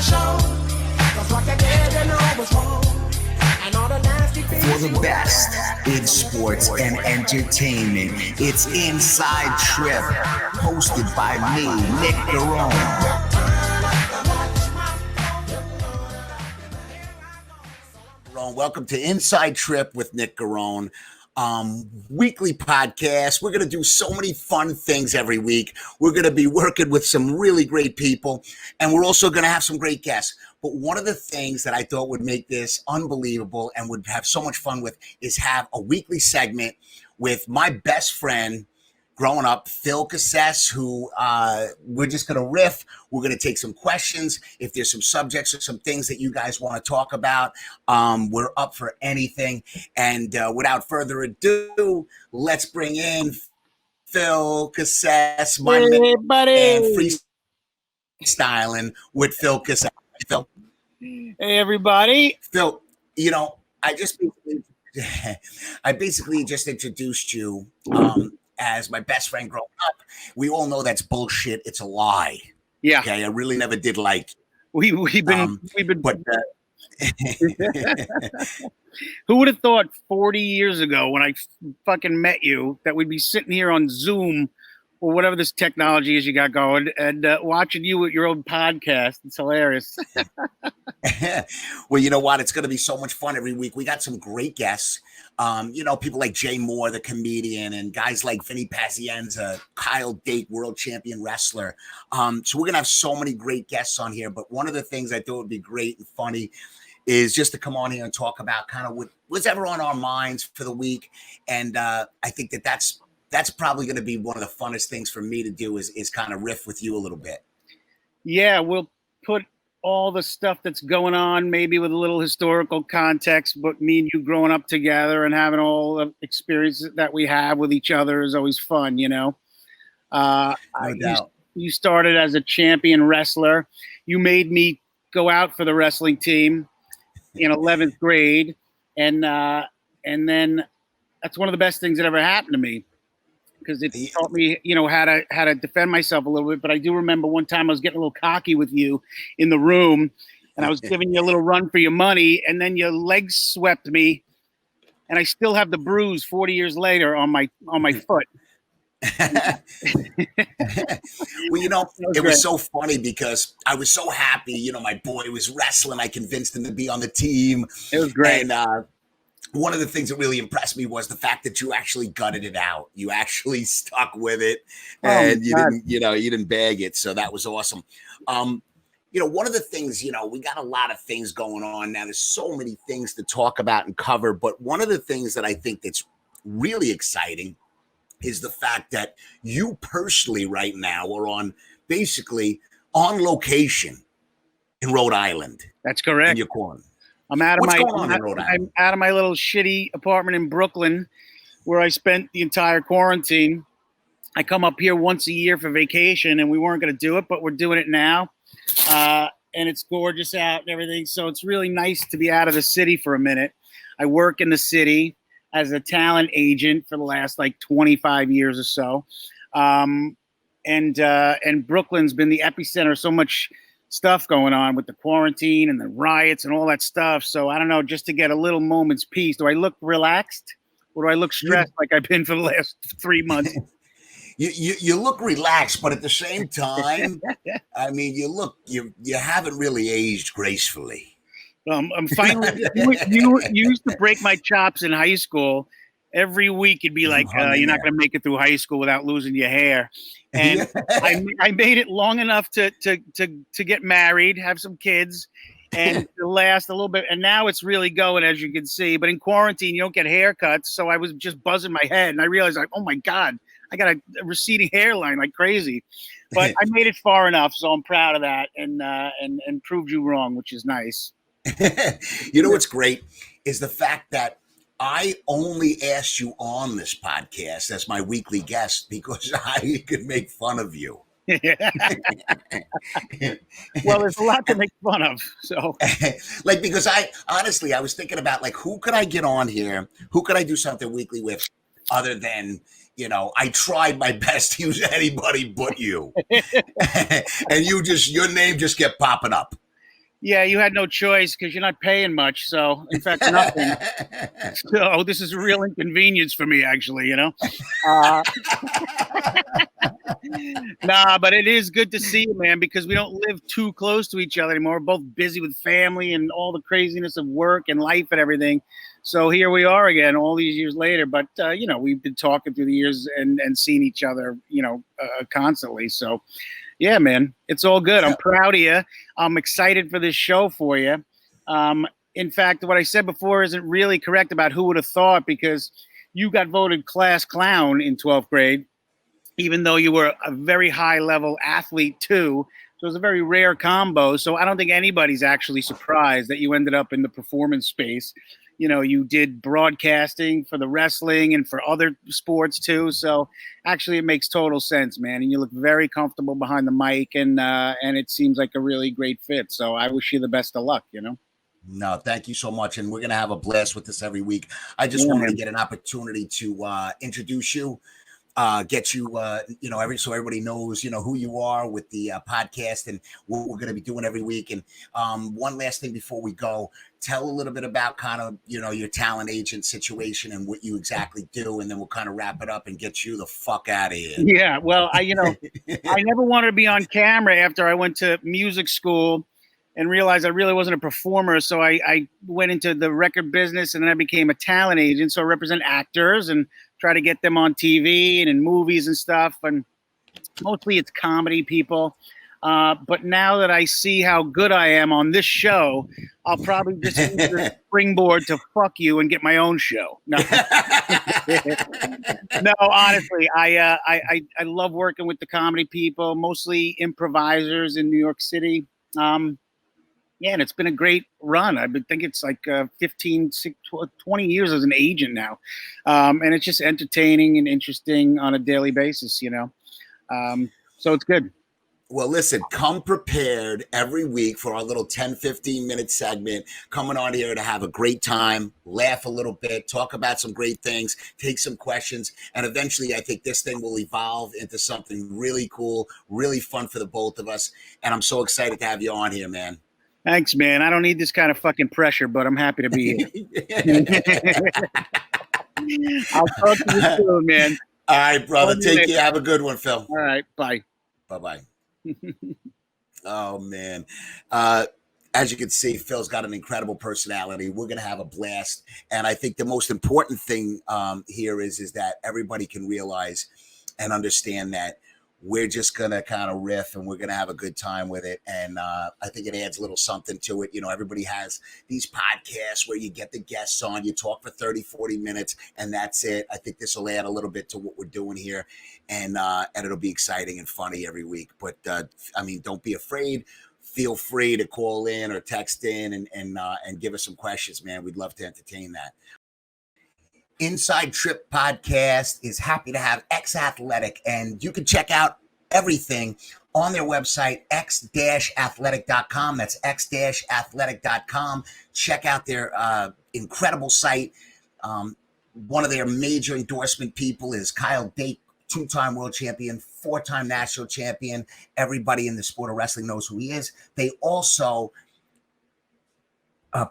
For the best in sports and entertainment, it's Inside Trip, hosted by me, Nick Garone. Welcome to Inside Trip with Nick Garone. Weekly podcast. We're going to do so many fun things every week. We're going to be working with some really great people, and we're also going to have some great guests. But one of the things that I thought would make this unbelievable and would have so much fun with is have a weekly segment with my best friend growing up, Phil Cassese, who we're just going to riff. We're going to take some questions. If there's some subjects or some things that you guys want to talk about, we're up for anything. And without further ado, let's bring in Phil Cassese, my man, Freestyling with Phil Cassese. Phil. Hey, everybody. Phil, you know, I basically just introduced you as my best friend growing up. We all know that's bullshit. It's a lie. Yeah. Okay. I really never did like. We've been. But who would have thought 40 years ago when I fucking met you that we'd be sitting here on Zoom or whatever this technology is you got going and watching you with your own podcast? It's hilarious. Well, you know what? It's going to be so much fun every week. We got some great guests. People like Jay Moore, the comedian, and guys like Vinny Pazienza, Kyle Dake, world champion wrestler. So we're going to have so many great guests on here. But one of the things I thought would be great and funny is just to come on here and talk about kind of what was ever on our minds for the week. And I think that's probably going to be one of the funnest things for me to do is kind of riff with you a little bit. Yeah, we'll put all the stuff that's going on, maybe with a little historical context, but me and you growing up together and having all the experiences that we have with each other is always fun, you know? No doubt. You started as a champion wrestler. You made me go out for the wrestling team in 11th grade. And then that's one of the best things that ever happened to me, because it taught me, how to defend myself a little bit. But I do remember one time I was getting a little cocky with you in the room, and I was giving you a little run for your money, and then your legs swept me, and I still have the bruise 40 years later on my foot. Well, it was so funny because I was so happy. My boy was wrestling. I convinced him to be on the team. It was great. And one of the things that really impressed me was the fact that you actually gutted it out. You actually stuck with it, and you didn't bag it. So that was awesome. One of the things, we got a lot of things going on now. There's so many things to talk about and cover. But one of the things that I think that's really exciting is the fact that you personally right now are basically on location in Rhode Island. That's correct. In your corner. I'm out of my little shitty apartment in Brooklyn where I spent the entire quarantine. I come up here once a year for vacation, and we weren't going to do it, but we're doing it now. And it's gorgeous out and everything. So it's really nice to be out of the city for a minute. I work in the city as a talent agent for the last 25 years or so. And Brooklyn's been the epicenter of so much stuff going on with the quarantine and the riots and all that stuff. So I don't know, just to get a little moment's peace. Do I look relaxed, or do I look stressed like I've been for the last 3 months? You look relaxed, but at the same time, I mean, you haven't really aged gracefully. I'm finally. You used to break my chops in high school. Every week you'd be like, "You're not going to make it through high school without losing your hair." And I made it long enough to get married, have some kids, and to last a little bit. And now it's really going, as you can see. But in quarantine, you don't get haircuts, so I was just buzzing my head, and I realized, oh my God, I got a receding hairline like crazy. But I made it far enough, so I'm proud of that, and proved you wrong, which is nice. What's great is the fact that I only asked you on this podcast as my weekly guest because I could make fun of you. Well, there's a lot to make fun of. So, because I was thinking about who could I get on here? Who could I do something weekly with other than, I tried my best to use anybody but you. And your name just kept popping up. Yeah, you had no choice because you're not paying much. So, in fact, nothing. So this is a real inconvenience for me, actually. Nah, but it is good to see you, man, because we don't live too close to each other anymore. We're both busy with family and all the craziness of work and life and everything. So here we are again, all these years later. But we've been talking through the years and seeing each other, constantly. So yeah, man, it's all good. I'm proud of you. I'm excited for this show for you. In fact, what I said before isn't really correct about who would have thought, because you got voted class clown in 12th grade, even though you were a very high level athlete too. So it was a very rare combo. So I don't think anybody's actually surprised that you ended up in the performance space. You did broadcasting for the wrestling and for other sports too. So actually it makes total sense, man. And you look very comfortable behind the mic, and it seems like a really great fit. So I wish you the best of luck, No, thank you so much. And we're going to have a blast with this every week. I just wanted to get an opportunity to introduce you, get you, so everybody knows, who you are with the podcast and what we're going to be doing every week. And one last thing before we go, tell a little bit about kind of, your talent agent situation and what you exactly do. And then we'll kind of wrap it up and get you the fuck out of here. Yeah. Well, I never wanted to be on camera after I went to music school and realized I really wasn't a performer. So I went into the record business, and then I became a talent agent. So I represent actors and try to get them on TV and in movies and stuff. And mostly it's comedy people. But now that I see how good I am on this show, I'll probably just use the springboard to fuck you and get my own show. No, no, honestly, I love working with the comedy people, mostly improvisers in New York City. Yeah, and it's been a great run. I think it's like 15, 20 years as an agent now. And it's just entertaining and interesting on a daily basis, so it's good. Well, listen, come prepared every week for our little 10, 15-minute segment, coming on here to have a great time, laugh a little bit, talk about some great things, take some questions. And eventually, I think this thing will evolve into something really cool, really fun for the both of us. And I'm so excited to have you on here, man. Thanks, man. I don't need this kind of fucking pressure, but I'm happy to be here. I'll talk to you soon, man. All right, brother. Take care. Have a good one, Phil. All right. Bye. Bye-bye. Oh, man. As you can see, Phil's got an incredible personality. We're going to have a blast. And I think the most important thing here is that everybody can realize and understand that we're just going to kind of riff and we're going to have a good time with it. And I think it adds a little something to it. Everybody has these podcasts where you get the guests on, you talk for 30, 40 minutes, and that's it. I think this will add a little bit to what we're doing here. And it'll be exciting and funny every week. But don't be afraid. Feel free to call in or text in and give us some questions, man. We'd love to entertain that. Inside Trip Podcast is happy to have X Athletic, and you can check out everything on their website, x-athletic.com. That's x-athletic.com. Check out their incredible site. One of their major endorsement people is Kyle Dake, two-time world champion, four-time national champion. Everybody in the sport of wrestling knows who he is. They also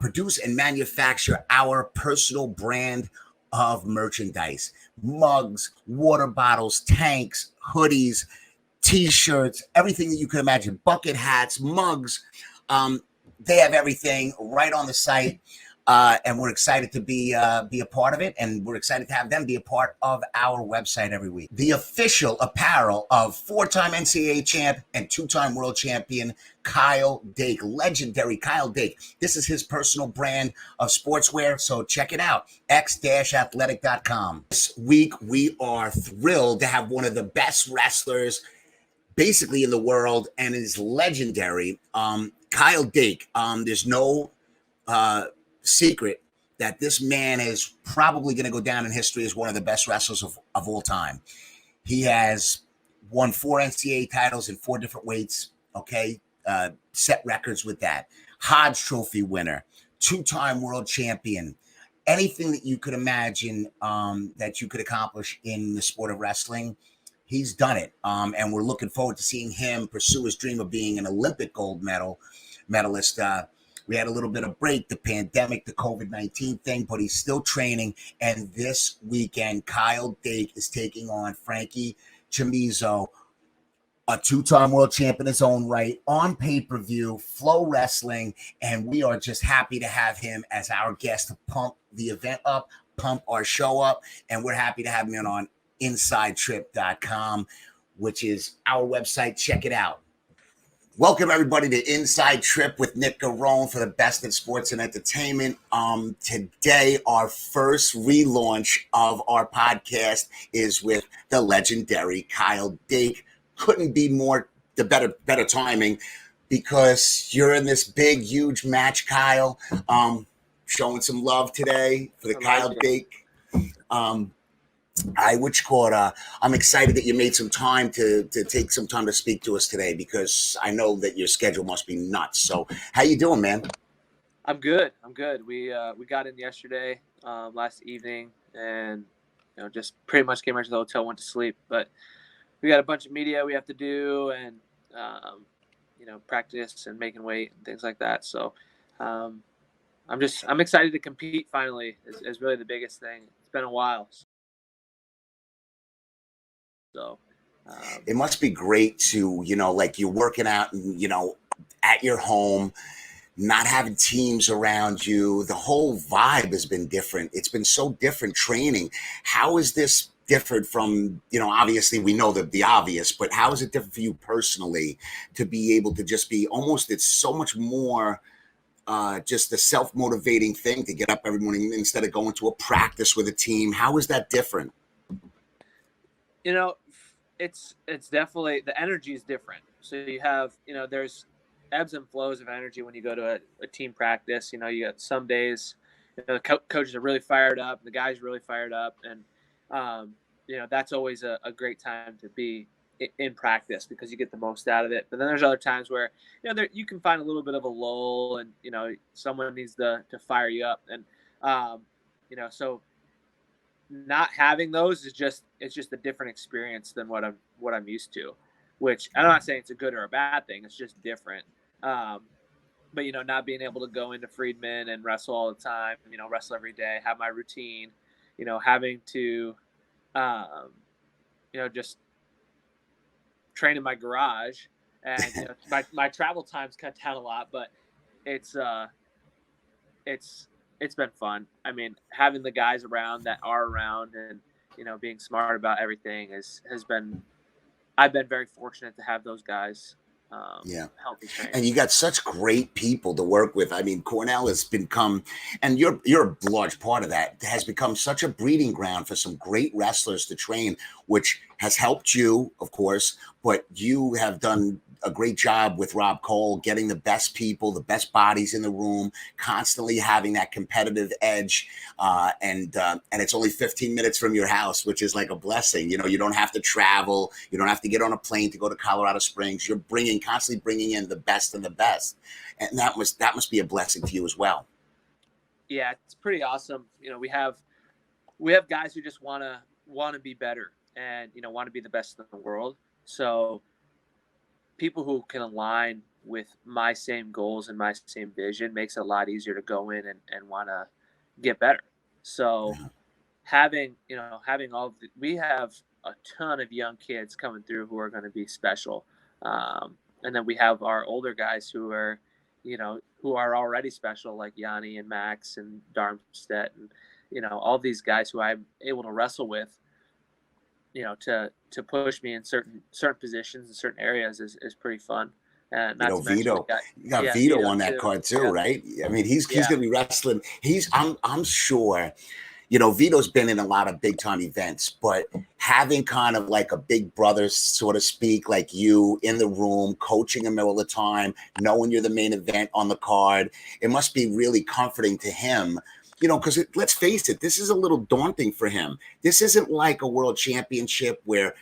produce and manufacture our personal brand of merchandise: mugs, water bottles, tanks, hoodies, t-shirts, everything that you can imagine, bucket hats, mugs. They have everything right on the site. And we're excited to be a part of it, and we're excited to have them be a part of our website every week. The official apparel of four-time NCAA champ and two-time world champion Kyle Dake, legendary Kyle Dake. This is his personal brand of sportswear, so check it out, x-athletic.com. This week, we are thrilled to have one of the best wrestlers basically in the world, and is legendary, Kyle Dake. There's no secret that this man is probably going to go down in history as one of the best wrestlers of all time. He has won 4 NCAA titles in 4 different weights, okay? Set records with that. Hodge Trophy winner, 2-time world champion. Anything that you could imagine that you could accomplish in the sport of wrestling, he's done it. And we're looking forward to seeing him pursue his dream of being an Olympic gold medalist. We had a little bit of break, the pandemic, the COVID-19 thing, but he's still training. And this weekend, Kyle Dake is taking on Frankie Chamizo, a two-time world champ in his own right, on pay-per-view, Flow Wrestling, and we are just happy to have him as our guest to pump the event up, pump our show up, and we're happy to have him on InsideTrip.com, which is our website. Check it out. Welcome, everybody, to Inside Trip with Nick Garone for the best in sports and entertainment. Today, our first relaunch of our podcast is with the legendary Kyle Dake. Couldn't be more the better timing, because you're in this big, huge match, Kyle. Showing some love today for the Kyle Dake. I'm excited that you made some time to take some time to speak to us today, because I know that your schedule must be nuts. So how you doing, man? I'm good. We got in yesterday, last evening, and just pretty much came right to the hotel, went to sleep. But we got a bunch of media we have to do, and practice and making weight and things like that. So I'm excited to compete finally. Is really the biggest thing. It's been a while. So it must be great to, like you're working out and, at your home, not having teams around you. The whole vibe has been different. It's been so different training. How is this different from, obviously we know the obvious, but how is it different for you personally to be able to just be it's so much more just a self-motivating thing to get up every morning instead of going to a practice with a team? How is that different? It's definitely, the energy is different. So you have, there's ebbs and flows of energy when you go to a team practice. You got some days, the coaches are really fired up, the guys really fired up, and that's always a great time to be in practice because you get the most out of it. But then there's other times where you can find a little bit of a lull, and someone needs to fire you up, and so not having those it's just a different experience than what I'm used to, which I'm not saying it's a good or a bad thing. It's just different. But not being able to go into Friedman and wrestle all the time, wrestle every day, have my routine, having to, just train in my garage, and my travel time's cut down a lot, but it's been fun. I mean, having the guys around that are around, and being smart about everything has been. I've been very fortunate to have those guys. Help me train. And you got such great people to work with. I mean, Cornell has become, and you're a large part of that, has become such a breeding ground for some great wrestlers to train, which has helped you, of course, but you have done a great job with Rob Cole, getting the best people, the best bodies in the room, constantly having that competitive edge. And it's only 15 minutes from your house, which is like a blessing. You don't have to travel. You don't have to get on a plane to go to Colorado Springs. You're constantly bringing in the best of the best. And that must be a blessing to you as well. Yeah, it's pretty awesome. We have guys who just want to be better and, want to be the best in the world. So people who can align with my same goals and my same vision makes it a lot easier to go in and want to get better. So having we have a ton of young kids coming through who are going to be special. And then we have our older guys who are already special, like Yanni and Max and Darmstadt, and, all these guys who I'm able to wrestle with, to push me in certain positions in certain areas is pretty fun. And Vito, you got Vito on that card too, right? I mean, he's going to be wrestling. I'm sure, Vito's been in a lot of big time events, but having kind of like a big brother, so to speak, like you in the room, coaching him all the time, knowing you're the main event on the card, it must be really comforting to him. Because let's face it, this is a little daunting for him. This isn't like a world championship where,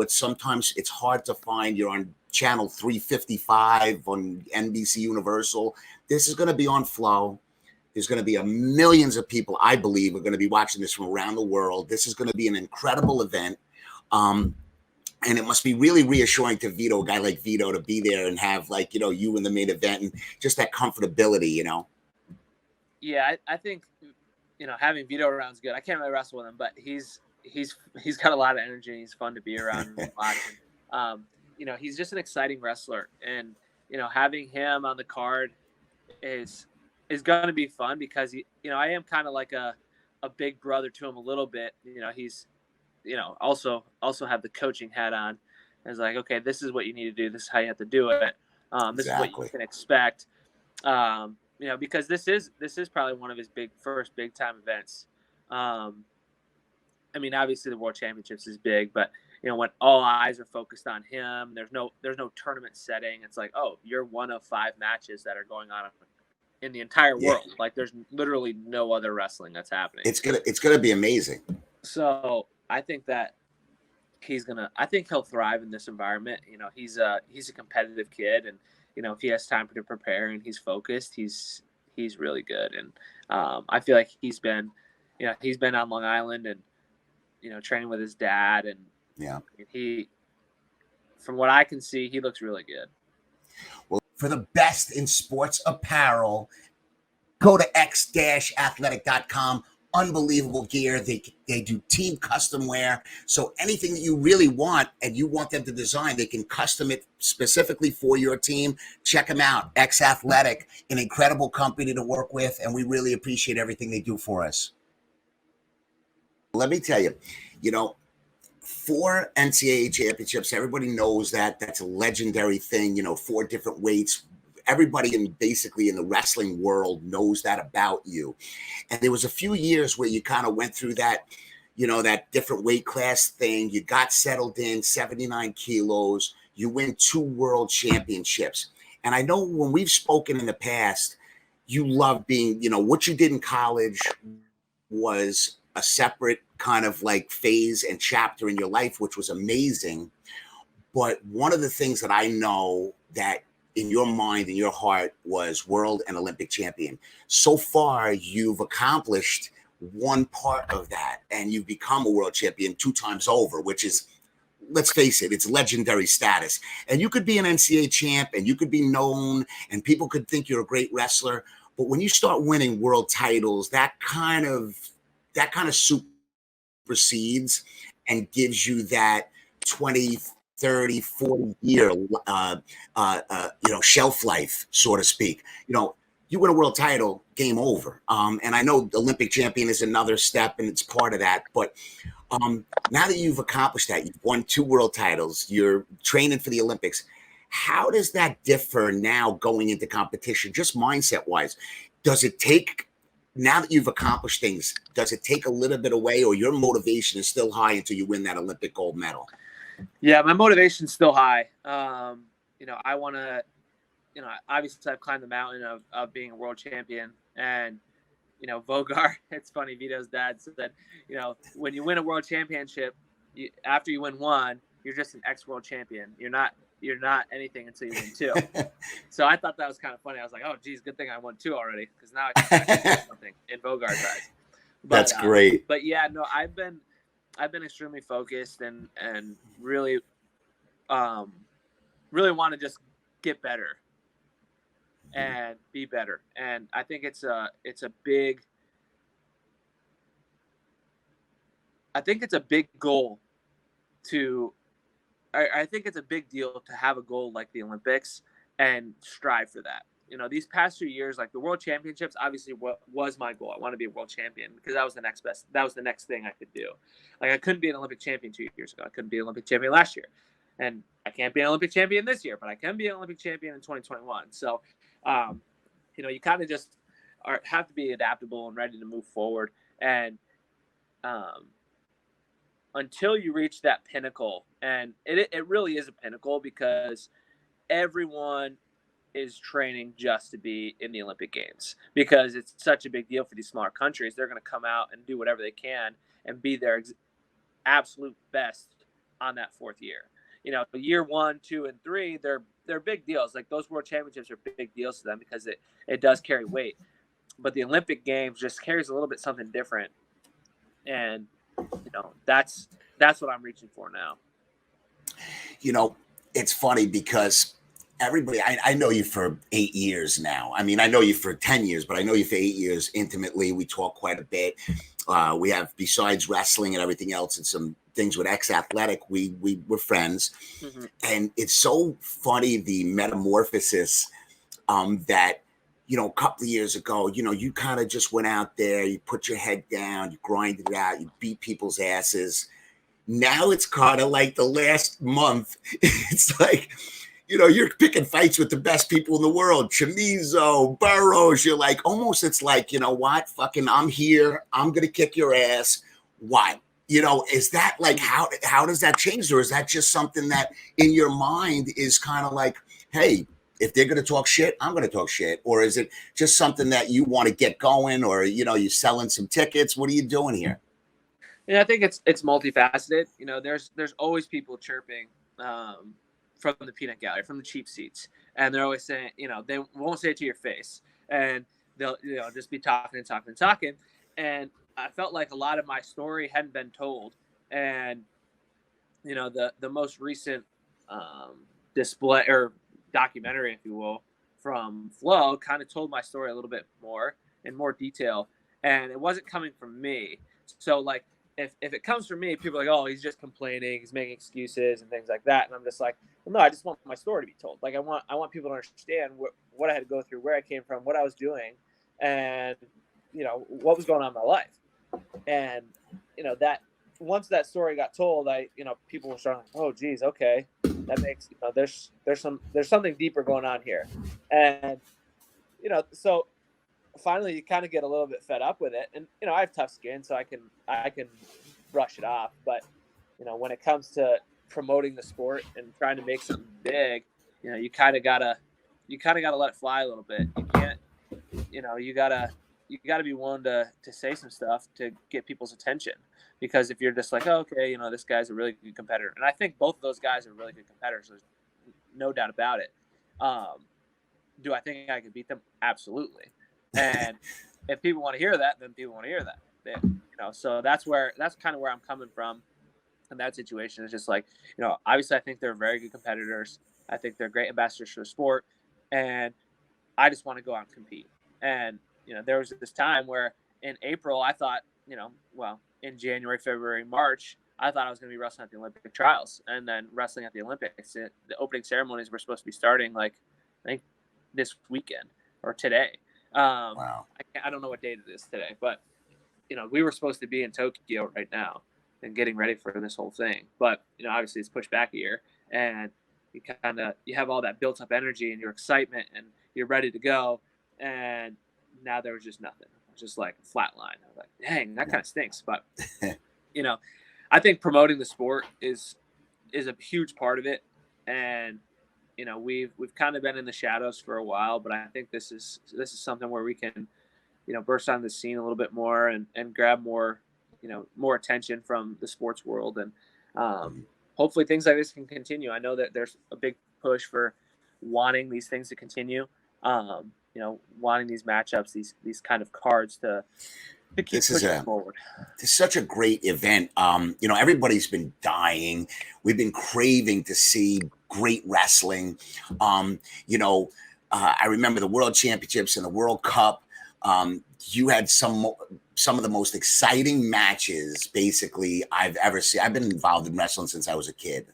sometimes it's hard to find. You're on channel 355 on NBC Universal. This is going to be on Flow. There's going to be millions of people, I believe, are going to be watching this from around the world. This is going to be an incredible event. And it must be really reassuring to Vito, a guy like Vito, to be there and have like, you in the main event and just that comfortability, Yeah, I think, having Vito around is good. I can't really wrestle with him, but he's got a lot of energy and he's fun to be around and watch. He's just an exciting wrestler, and having him on the card is going to be fun because I am kind of like a big brother to him a little bit. He's also have the coaching hat on. And it's like, okay, this is what you need to do. This is how you have to do it. This is what you can expect. Because this is probably one of his first big time events. Obviously the World Championships is big, but when all eyes are focused on him, there's no tournament setting. It's like, oh, you're one of 5 matches that are going on in the entire world. Like there's literally no other wrestling that's happening. It's gonna be amazing. So I think that I think he'll thrive in this environment. He's a competitive kid, and if he has time to prepare and he's focused, he's really good. And I feel like he's been on Long Island and training with his dad, and he, from what I can see, he looks really good. Well, for the best in sports apparel, go to x-athletic.com. Unbelievable gear. They do team custom wear. So anything that you really want and you want them to design, they can custom it specifically for your team. Check them out. X Athletic, an incredible company to work with, and we really appreciate everything they do for us. Let me tell you, 4 NCAA championships, everybody knows that. That's a legendary thing, 4 different weights. Everybody basically in the wrestling world knows that about you. And there was a few years where you kind of went through that, that different weight class thing. You got settled in 79 kilos. You win 2 world championships. And I know when we've spoken in the past, you love being, what you did in college was a separate kind of like phase and chapter in your life, which was amazing. But one of the things that I know that in your mind, in your heart, was world and Olympic champion. So far, you've accomplished one part of that, and you've become a world champion 2 times over, which is, let's face it, it's legendary status. And you could be an NCAA champ, and you could be known, and people could think you're a great wrestler. But when you start winning world titles, that kind of supersedes and gives you that 20, 30, 40 year, shelf life, so to speak. You win a world title, game over. And I know the Olympic champion is another step and it's part of that. But now that you've accomplished that, you've won 2 world titles, you're training for the Olympics. How does that differ now going into competition, just mindset wise? Does it take, now that you've accomplished things, does it take a little bit away, or your motivation is still high until you win that Olympic gold medal? Yeah, my motivation's still high. I want to, obviously I've climbed the mountain of being a world champion, and, Bogart, it's funny, Vito's dad said, when you win a world championship, after you win 1, you're just an ex-world champion. You're not anything until you win 2. So I thought that was kind of funny. I was like, oh, geez, good thing I won 2 already, because now I can do something in Bogart's eyes. That's great. But yeah, no, I've been extremely focused and really want to just get better and be better. And I think it's a big goal to, I think it's a big deal to have a goal like the Olympics and strive for that. These past 2 years, like the World Championships, obviously was my goal. I want to be a world champion because that was the next best. That was the next thing I could do. Like I couldn't be an Olympic champion 2 years ago. I couldn't be an Olympic champion last year, and I can't be an Olympic champion this year. But I can be an Olympic champion in 2021. So, you kind of just have to be adaptable and ready to move forward. And until you reach that pinnacle, and it really is a pinnacle because everyone is training just to be in the Olympic Games because it's such a big deal for these smaller countries. They're going to come out and do whatever they can and be their absolute best on that 4th year. Year 1, 2, and 3, they're big deals. Like those World Championships are big deals to them because it does carry weight. But the Olympic Games just carries a little bit something different. And that's what I'm reaching for now. You know, it's funny because everybody, I know you for 8 years now. I mean, I know you for 10 years, but I know you for 8 years intimately. We talk quite a bit. We have, besides wrestling and everything else, and some things with X Athletic, we were friends. Mm-hmm. And it's so funny, the metamorphosis that, you know, a couple of years ago, you know, you kind of just went out there, you put your head down, you grinded it out, you beat people's asses. Now it's kind of like the last month, it's like, you know, you're picking fights with the best people in the world, Chamizo, Burroughs. You're like, almost, it's like, you know what, fucking, I'm here, I'm going to kick your ass. Why? You know, is that like, how does that change? Or is that just something that in your mind is kind of like, hey, if they're going to talk shit, I'm going to talk shit? Or is it just something that you want to get going, or, you know, you're selling some tickets? What are you doing here? Yeah, I think it's multifaceted. You know, there's always people chirping from the peanut gallery, from the cheap seats, and they're always saying, you know, they won't say it to your face, and they'll, you know, just be talking and talking and talking. And I felt like a lot of my story hadn't been told, and you know, the most recent display or documentary, if you will, from Flow kind of told my story a little bit more in more detail, and it wasn't coming from me. So like, if it comes from me, people are like, oh, he's just complaining, he's making excuses and things like that, and I'm just like, well, no, I just want my story to be told. Like, I want people to understand what I had to go through, where I came from, what I was doing, and you know, what was going on in my life. And you know, that once that story got told, people were starting, oh geez, okay, that makes, you know, there's something deeper going on here. And you know, so finally you kind of get a little bit fed up with it. And you know, I have tough skin, so I can brush it off. But you know, when it comes to promoting the sport and trying to make something big, you know, you kind of gotta let it fly a little bit. You can't, you know, you gotta be willing to say some stuff to get people's attention. Because if you're just like, oh, okay, you know, this guy's a really good competitor, and I think both of those guys are really good competitors, there's no doubt about it. Do I think I could beat them? Absolutely. And if people want to hear that, then people want to hear that. You know, so that's kind of where I'm coming from in that situation. It's just like, you know, obviously I think they're very good competitors. I think they're great ambassadors for the sport, and I just want to go out and compete. And you know, there was this time where in April I thought, you know, well, in January, February, March, I thought I was going to be wrestling at the Olympic trials and then wrestling at the Olympics. The opening ceremonies were supposed to be starting like, I think, this weekend or today. Wow. I don't know what date it is today, but you know, we were supposed to be in Tokyo right now and getting ready for this whole thing. But you know, obviously it's pushed back a year, and you have all that built up energy and your excitement, and you're ready to go, and now there was just nothing. It was just like a flat line. I was like, dang, that kind of stinks. But you know, I think promoting the sport is a huge part of it, and you know, we've kind of been in the shadows for a while, but I think this is something where we can, you know, burst on the scene a little bit more and grab more, you know, more attention from the sports world, and hopefully things like this can continue. I know that there's a big push for wanting these things to continue, you know, wanting these matchups, these kind of cards to keep pushing forward. It's such a great event. You know, everybody's been dying. We've been craving to see great wrestling. You know, I remember the World Championships and the World Cup. You had some of the most exciting matches, basically, I've ever seen. I've been involved in wrestling since I was a kid.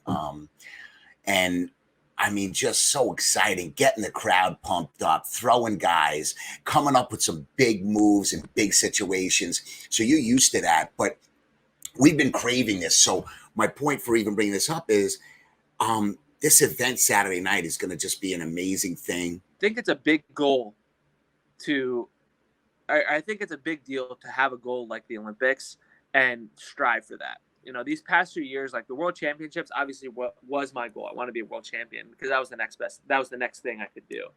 And I mean, just so exciting, getting the crowd pumped up, throwing guys, coming up with some big moves and big situations. So you're used to that, but we've been craving this. So my point for even bringing this up is this event Saturday night is going to just be an amazing thing. I think it's a big goal I think it's a big deal to have a goal like the Olympics and strive for that. You know, these past few years, like the World Championships, obviously was my goal. I want to be a world champion because that was the next best. That was the next thing I could do.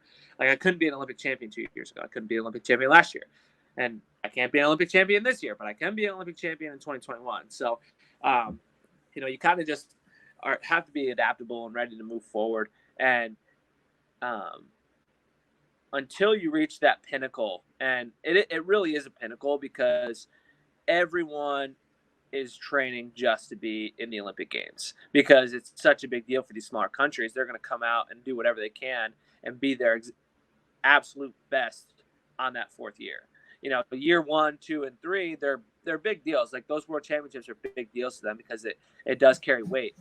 Like, I couldn't be an Olympic champion 2 years ago. I couldn't be an Olympic champion last year, and I can't be an Olympic champion this year. But I can be an Olympic champion in 2021. So, you know, you kind of just have to be adaptable and ready to move forward. And until you reach that pinnacle, and it really is a pinnacle because everyone is training just to be in the Olympic Games, because it's such a big deal for these smaller countries. They're going to come out and do whatever they can and be their absolute best on that fourth year. You know, year 1, 2, and 3, they're big deals. Like, those world championships are big deals to them because it does carry weight.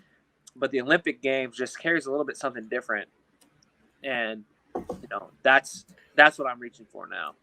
But the Olympic Games just carries a little bit something different. And, you know, that's what I'm reaching for now.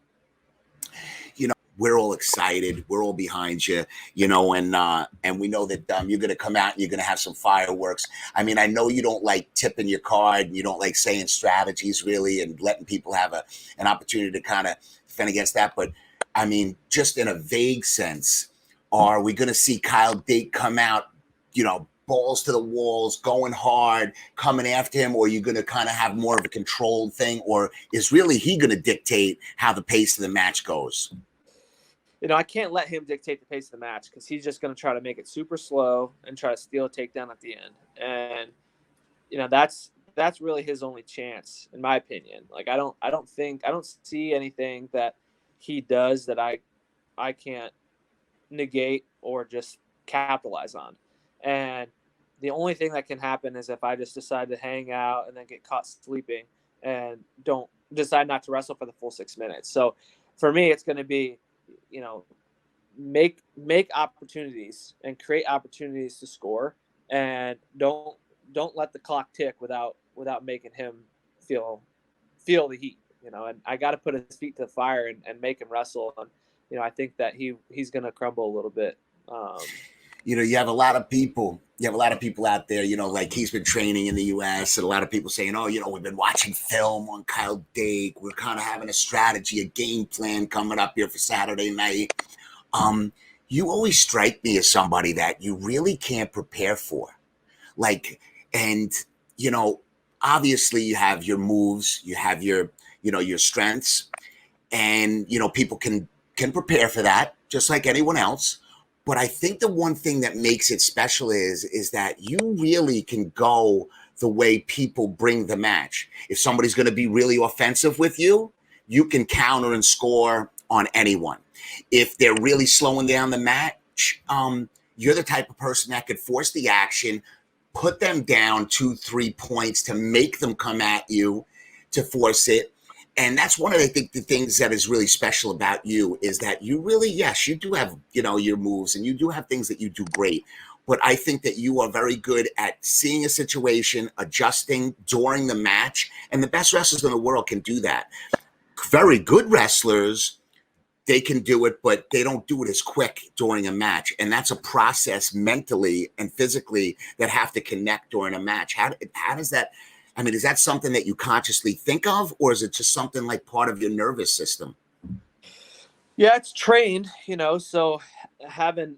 You know, we're all excited. We're all behind you, you know, and we know that you're going to come out and you're going to have some fireworks. I mean, I know you don't like tipping your card and you don't like saying strategies really and letting people have an opportunity to kind of defend against that. But I mean, just in a vague sense, are we going to see Kyle Dake come out, you know, balls to the walls, going hard, coming after him, or are you going to kind of have more of a controlled thing, or is really he going to dictate how the pace of the match goes? You know, I can't let him dictate the pace of the match because he's just going to try to make it super slow and try to steal a takedown at the end. And, you know, that's really his only chance, in my opinion. Like, I don't see anything that he does that I can't negate or just capitalize on. And the only thing that can happen is if I just decide to hang out and then get caught sleeping and don't decide not to wrestle for the full 6 minutes. So for me, it's going to be, you know, make opportunities and create opportunities to score, and don't let the clock tick without making him feel the heat, you know. And I got to put his feet to the fire and make him wrestle. And, you know, I think that he's going to crumble a little bit. You know, you have a lot of people out there, you know, like he's been training in the US, and a lot of people saying, oh, you know, we've been watching film on Kyle Dake. We're kind of having a strategy, a game plan coming up here for Saturday night. You always strike me as somebody that you really can't prepare for. Like, and, you know, obviously you have your moves, you have your, you know, your strengths, and, you know, people can prepare for that just like anyone else. But I think the one thing that makes it special is that you really can go the way people bring the match. If somebody's going to be really offensive with you, you can counter and score on anyone. If they're really slowing down the match, you're the type of person that could force the action, put them down 2-3 points to make them come at you, to force it. And that's one of, I think, the things that is really special about you is that you really, yes, you do have, you know, your moves and you do have things that you do great. But I think that you are very good at seeing a situation, adjusting during the match. And the best wrestlers in the world can do that. Very good wrestlers, they can do it, but they don't do it as quick during a match. And that's a process mentally and physically that have to connect during a match. How does that... I mean, is that something that you consciously think of, or is it just something like part of your nervous system? Yeah, it's trained, you know, so having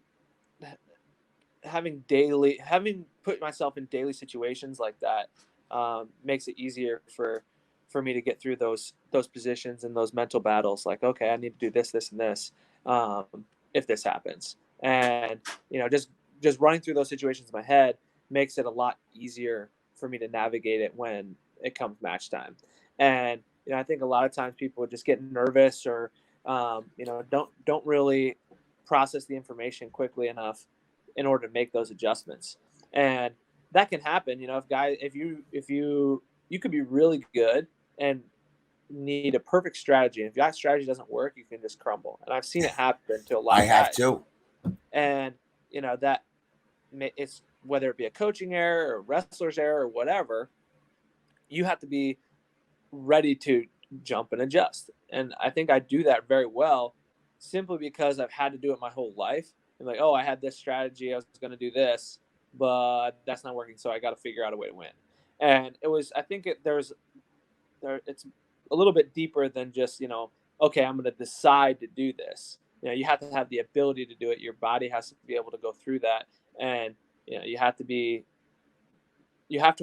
put myself in daily situations like that makes it easier for me to get through those positions and those mental battles. Like, okay, I need to do this, and this if this happens. And, you know, just running through those situations in my head makes it a lot easier for me to navigate it when it comes match time. And, you know, I think a lot of times people just get nervous or, you know, don't really process the information quickly enough in order to make those adjustments. And that can happen, you know, if you could be really good and need a perfect strategy. And if that strategy doesn't work, you can just crumble. And I've seen it happen to a lot of guys. I have too. And, you know, that it's, whether it be a coaching error or wrestler's error or whatever, you have to be ready to jump and adjust. And I think I do that very well simply because I've had to do it my whole life. And like, oh, I had this strategy, I was going to do this, but that's not working. So I got to figure out a way to win. And I think it's a little bit deeper than just, you know, okay, I'm going to decide to do this. You know, you have to have the ability to do it. Your body has to be able to go through that. And, you know, you have to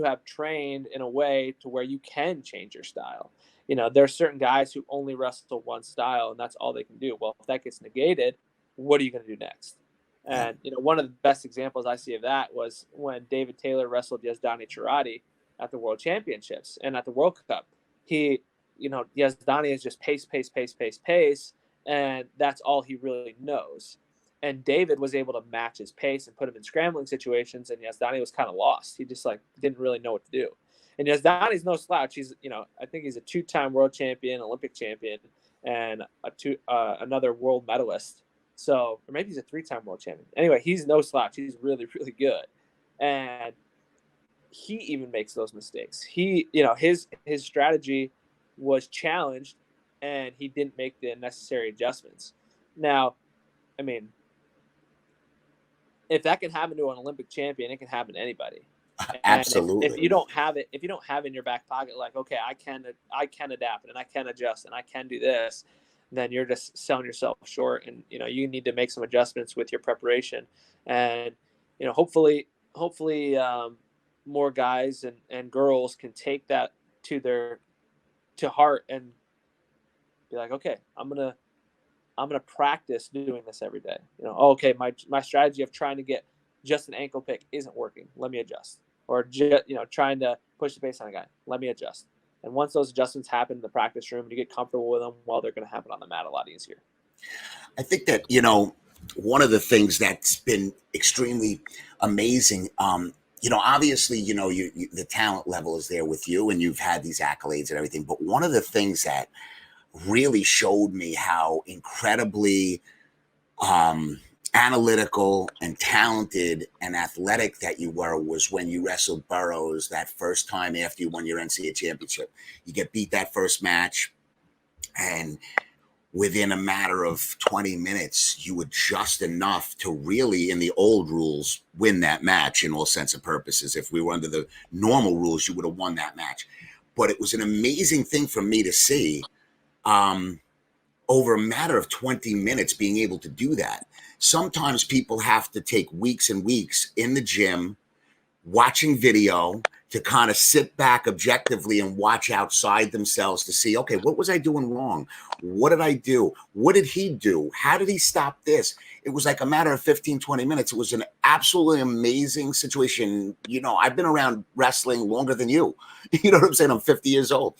have trained in a way to where you can change your style. You know, there are certain guys who only wrestle one style and that's all they can do. Well, if that gets negated, what are you going to do next? And, you know, one of the best examples I see of that was when David Taylor wrestled Yazdani Charati at the World Championships and at the World Cup. You know, Yazdani is just pace. And that's all he really knows. And David was able to match his pace and put him in scrambling situations. And Yazdani was kind of lost. He just like didn't really know what to do. And Yazdani's no slouch. He's, I think he's a 2-time world champion, Olympic champion, and another world medalist. So, or maybe he's a 3-time world champion. Anyway, he's no slouch. He's really, really good. And he even makes those mistakes. He, his strategy was challenged and he didn't make the necessary adjustments. Now, I mean, if that can happen to an Olympic champion, it can happen to anybody. Absolutely. If you don't have it in your back pocket, like, okay, I can adapt and I can adjust and I can do this, then you're just selling yourself short. And, you need to make some adjustments with your preparation. And, hopefully more guys and girls can take that to heart and be like, okay, I'm going to practice doing this every day. Okay, my strategy of trying to get just an ankle pick isn't working. Let me adjust. Or trying to push the pace on a guy. Let me adjust. And once those adjustments happen in the practice room and you get comfortable with them, well, they're going to happen on the mat a lot easier. I think that, one of the things that's been extremely amazing, obviously, the talent level is there with you and you've had these accolades and everything. But one of the things that really showed me how incredibly analytical and talented and athletic that you were was when you wrestled Burroughs that first time after you won your NCAA championship. You get beat that first match, and within a matter of 20 minutes, you adjust enough to really, in the old rules, win that match in all sense of purposes. If we were under the normal rules, you would have won that match. But it was an amazing thing for me to see over a matter of 20 minutes being able to do that. Sometimes people have to take weeks and weeks in the gym watching video to kind of sit back objectively and watch outside themselves to see, okay, what was I doing wrong? What did I do? What did he do? How did he stop this? It was like a matter of 15, 20 minutes. It was an absolutely amazing situation. I've been around wrestling longer than you. You know what I'm saying? I'm 50 years old.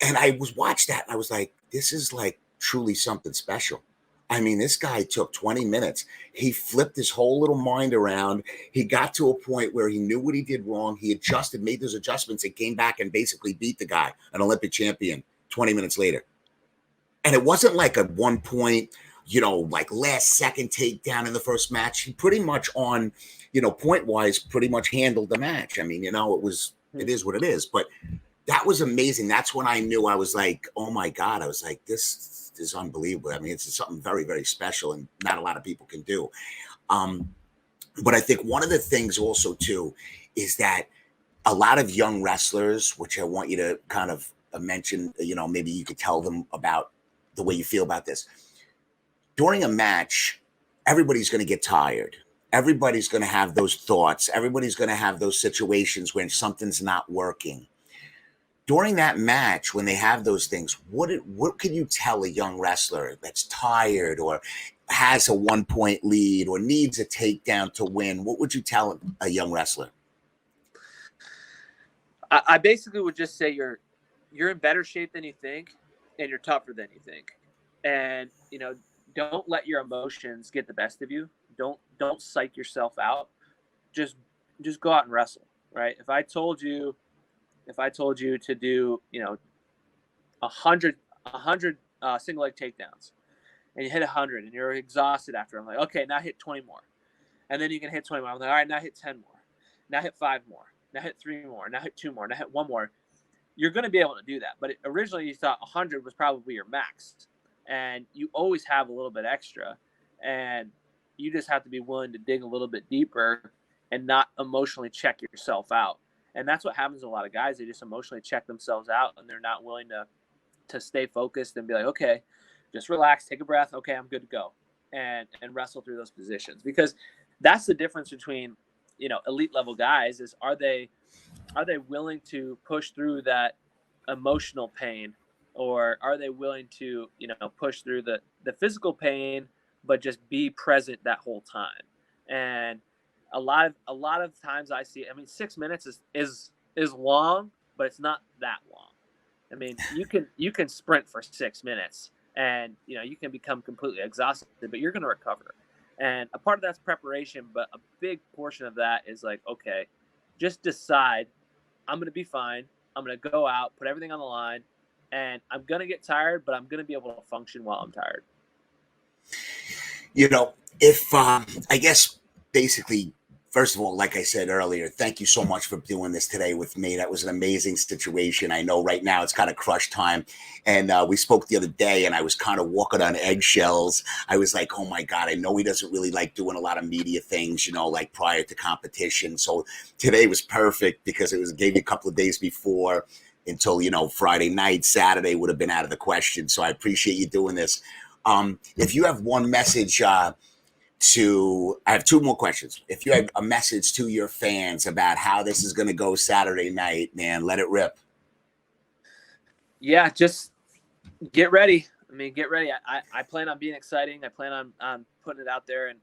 And I watched that and I was like, this is like truly something special. I mean, this guy took 20 minutes. He flipped his whole little mind around. He got to a point where he knew what he did wrong. He adjusted, made those adjustments, and came back and basically beat the guy, an Olympic champion, 20 minutes later. And it wasn't like a 1 point, like last second takedown in the first match. He pretty much on, point wise, pretty much handled the match. I mean, it is what it is. But that was amazing. That's when I knew. I was like, oh my God. I was like, this is unbelievable. I mean, it's something very, very special and not a lot of people can do. But I think one of the things also too is that a lot of young wrestlers, which I want you to kind of mention, maybe you could tell them about the way you feel about this. During a match, everybody's going to get tired. Everybody's going to have those thoughts. Everybody's going to have those situations when something's not working. During that match, when they have those things, what can you tell a young wrestler that's tired or has a 1 point lead or needs a takedown to win? What would you tell a young wrestler? I basically would just say you're in better shape than you think, and you're tougher than you think. And don't let your emotions get the best of you. Don't psych yourself out. Just go out and wrestle, right? If I told you to do, 100 single leg takedowns and you hit 100 and you're exhausted after, I'm like, okay, now hit 20 more. And then you can hit 20 more. I'm like, all right, now hit 10 more. Now hit 5 more. Now hit 3 more. Now hit 2 more. Now hit 1 more. You're going to be able to do that. But originally you thought 100 was probably your max. And you always have a little bit extra. And you just have to be willing to dig a little bit deeper and not emotionally check yourself out. And that's what happens to a lot of guys. They just emotionally check themselves out and they're not willing to stay focused and be like, okay, just relax, take a breath. Okay, I'm good to go. And wrestle through those positions. Because that's the difference between, elite level guys is are they willing to push through that emotional pain, or are they willing to, push through the physical pain, but just be present that whole time? And a lot of times I see, 6 minutes is long, but it's not that long. I mean, you can sprint for 6 minutes and, you can become completely exhausted, but you're going to recover. And a part of that's preparation, but a big portion of that is like, okay, just decide I'm going to be fine. I'm going to go out, put everything on the line, and I'm going to get tired, but I'm going to be able to function while I'm tired. You know, if I guess basically, first of all, like I said earlier, thank you so much for doing this today with me. That was an amazing situation. I know right now it's kind of crush time. And we spoke the other day and I was kind of walking on eggshells. I was like, oh my God, I know he doesn't really like doing a lot of media things, you know, like prior to competition. So today was perfect because it was gave you a couple of days before until, you know, Friday night. Saturday would have been out of the question. So I appreciate you doing this. If you have one message I have two more questions. If you have a message to your fans about how this is going to go Saturday night, man, let it rip. Yeah, just get ready. I mean, get ready. I plan on being exciting. I plan on putting it out there, and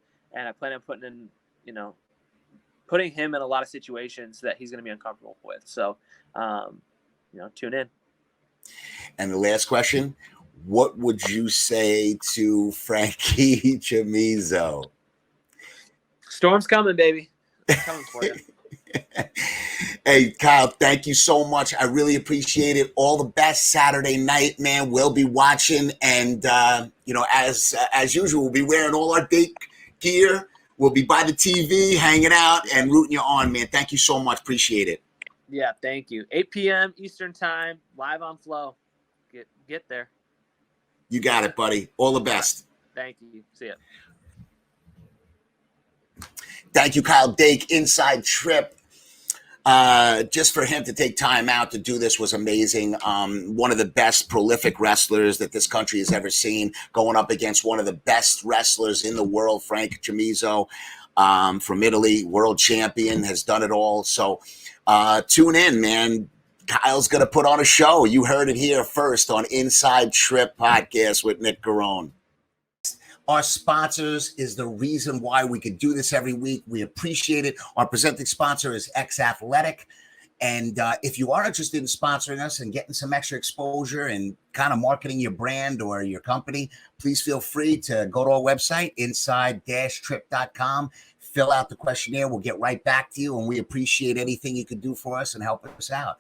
I plan on putting in, you know, putting him in a lot of situations that he's going to be uncomfortable with. So, you know, tune in. And the last question, what would you say to Frankie Chamizo? Storm's coming, baby. It's coming for you. Hey, Kyle, thank you so much. I really appreciate it. All the best Saturday night, man. We'll be watching. And, you know, as usual, we'll be wearing all our Dake gear. We'll be by the TV, hanging out and rooting you on, man. Thank you so much. Appreciate it. Yeah, thank you. 8 p.m. Eastern time, live on Flow. Get there. You got it, buddy. All the best. Thank you. See ya. Thank you, Kyle Dake. Inside Trip. Just for him to take time out to do this was amazing. One of the best prolific wrestlers that this country has ever seen, going up against one of the best wrestlers in the world, Frank Chamizo, from Italy, world champion, has done it all. So tune in, man. Kyle's going to put on a show. You heard it here first on Inside Trip Podcast with Nick Garone. Our sponsors is the reason why we could do this every week. We appreciate it. Our presenting sponsor is X Athletic. And if you are interested in sponsoring us and getting some extra exposure and kind of marketing your brand or your company, please feel free to go to our website, inside-trip.com. Fill out the questionnaire. We'll get right back to you. And we appreciate anything you can do for us and help us out.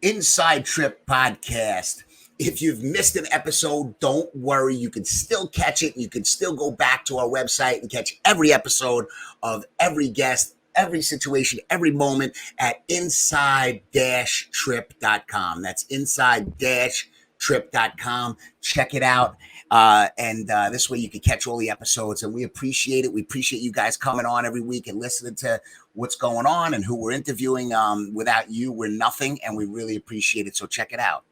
Inside Trip Podcast. If you've missed an episode, don't worry. You can still catch it. You can still go back to our website and catch every episode of every guest, every situation, every moment at inside-trip.com. That's inside-trip.com. Check it out. And this way you can catch all the episodes. And we appreciate it. We appreciate you guys coming on every week and listening to what's going on and who we're interviewing. Without you, we're nothing. And we really appreciate it. So check it out.